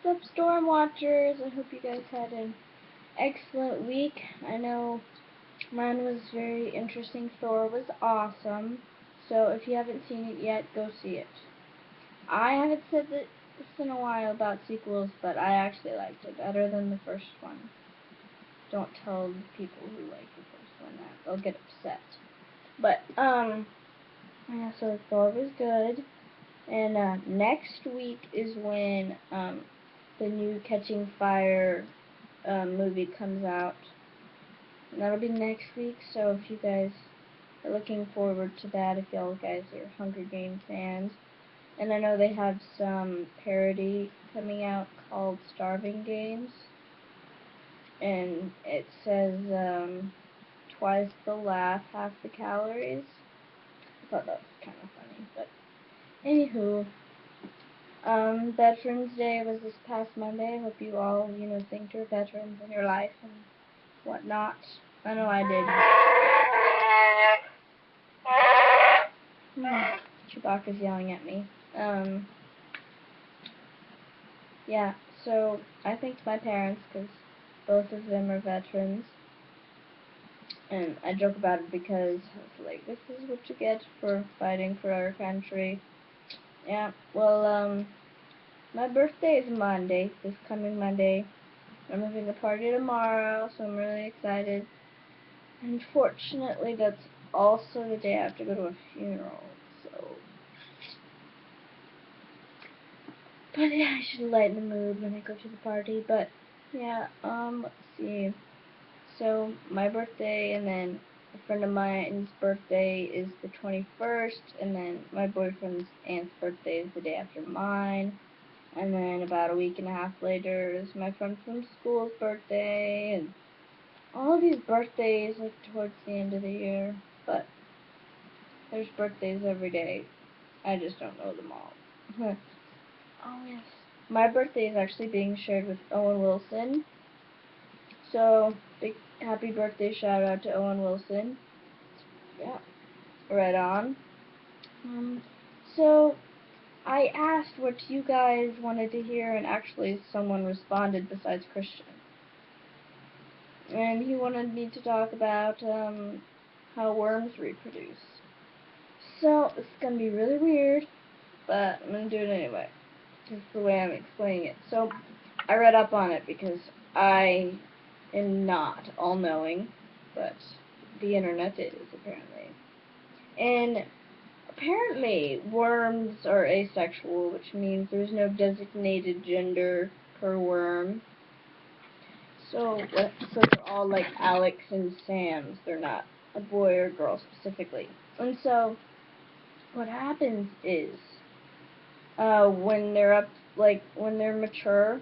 up, Storm Watchers? I hope you guys had an excellent week. I know mine was very interesting. Thor was awesome. So if you haven't seen it yet, go see it. I haven't said this in a while about sequels, but I actually liked it better than the first one. Don't tell the people who like the first one that. They'll get upset. But, yeah, so Thor was good. And next week is when the new Catching Fire movie comes out. And that'll be next week, so if you guys are looking forward to that, if y'all guys are Hunger Games fans. And I know they have some parody coming out called Starving Games. And it says twice the laugh, half the calories. I thought that was kind of funny, but anywho. Veterans Day was this past Monday. I hope you all, think your veterans in your life and whatnot. I know I did. Chewbacca's yelling at me. Yeah, so I thanked my parents because both of them are veterans. And I joke about it because I was like, this is what you get for fighting for our country. Yeah, well, my birthday is Monday, this coming Monday. I'm having a party tomorrow, so I'm really excited. Unfortunately, that's also the day I have to go to a funeral, so. But yeah, I should lighten the mood when I go to the party, but yeah, let's see. So, my birthday, and then a friend of mine's birthday is the 21st, and then my boyfriend's aunt's birthday is the day after mine. And then about a week and a half later is my friend from school's birthday, and all of these birthdays like towards the end of the year, but there's birthdays every day. I just don't know them all. Oh yes. My birthday is actually being shared with Owen Wilson. So big happy birthday shout out to Owen Wilson. Yeah. Right on. So I asked what you guys wanted to hear, and actually someone responded besides Christian. And he wanted me to talk about how worms reproduce. So it's gonna be really weird, but I'm gonna do it anyway. It's the way I'm explaining it. So I read up on it because I am not all-knowing, but the internet is apparently. And apparently worms are asexual, which means there's no designated gender per worm. So they're all like Alex and Sam's. They're not a boy or girl specifically. And so what happens is when they're when they're mature,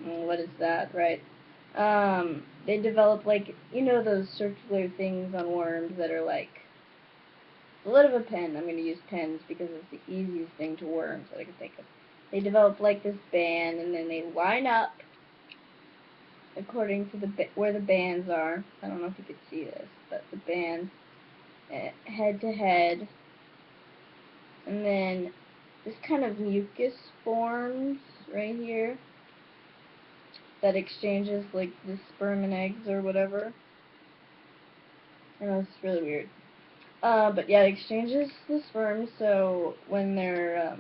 what is that, right? They develop those circular things on worms that are like a lid of a pen. I'm going to use pens because it's the easiest thing to worms that I can think of. They develop like this band, and then they line up according to where the bands are. I don't know if you could see this, but the bands head to head, and then this kind of mucus forms right here that exchanges like the sperm and eggs or whatever. I know it's really weird. But yeah, it exchanges the sperm, so when they're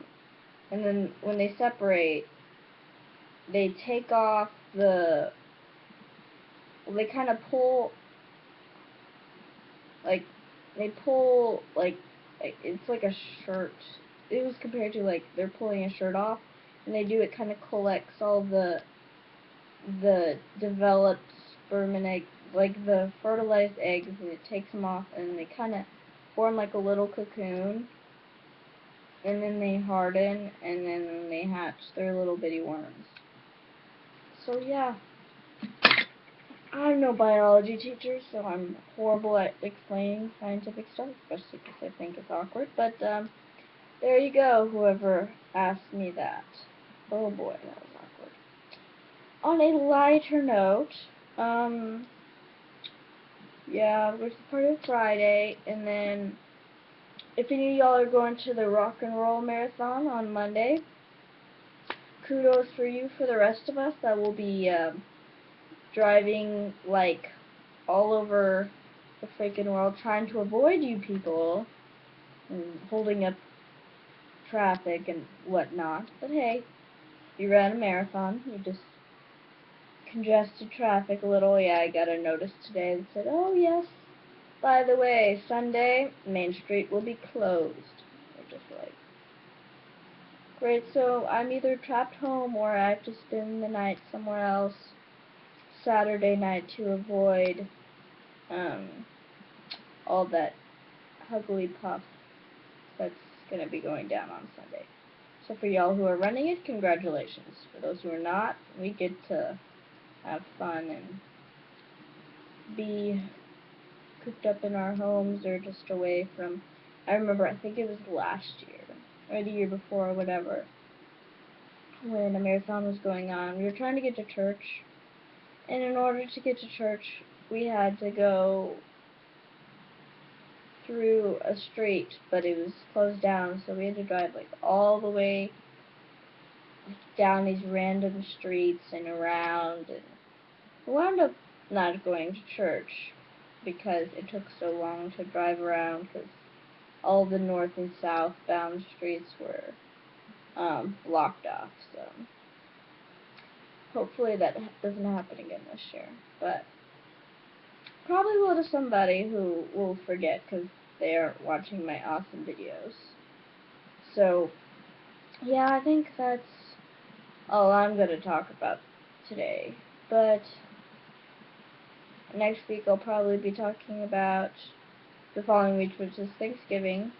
and then when they separate, they take off they kind of pull like they pull like it's like a shirt. It was compared to like they're pulling a shirt off, and they do it kind of collects all the developed sperm and egg, like the fertilized eggs, and it takes them off, and they kind of form like a little cocoon, and then they harden, and then they hatch their little bitty worms. So yeah, I'm no biology teacher, so I'm horrible at explaining scientific stuff, especially because I think it's awkward. But there you go, whoever asked me that. Oh boy, that was awkward. On a lighter note, yeah, we're starting Friday, and then if any of y'all are going to the rock and roll marathon on Monday, kudos for you. For the rest of us that will be driving like all over the freaking world trying to avoid you people and holding up traffic and whatnot. But hey, you ran a marathon. You just congested traffic a little. Yeah, I got a notice today that said, oh yes, by the way, Sunday, Main Street will be closed. We're just like, great, so I'm either trapped home or I have to spend the night somewhere else Saturday night to avoid all that huggly puff that's going to be going down on Sunday. So for y'all who are running it, congratulations. For those who are not, we get to have fun and be cooped up in our homes or just away from. I remember, I think it was last year or the year before or whatever, when a marathon was going on. We were trying to get to church, and in order to get to church, we had to go through a street, but it was closed down, so we had to drive like all the way down these random streets and around, and we wound up not going to church because it took so long to drive around because all the north and southbound streets were blocked off. So hopefully that doesn't happen again this year, but probably will to somebody who will forget because they are watching my awesome videos. So yeah, I think that's all I'm going to talk about today, but next week I'll probably be talking about the following week, which is Thanksgiving.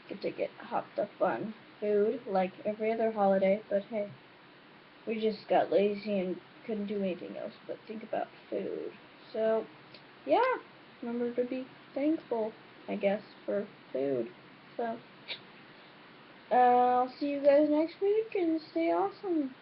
Get to get hopped up on food like every other holiday, but hey, we just got lazy and couldn't do anything else but think about food. So yeah, remember to be thankful, I guess, for food. So I'll see you guys next week and stay awesome.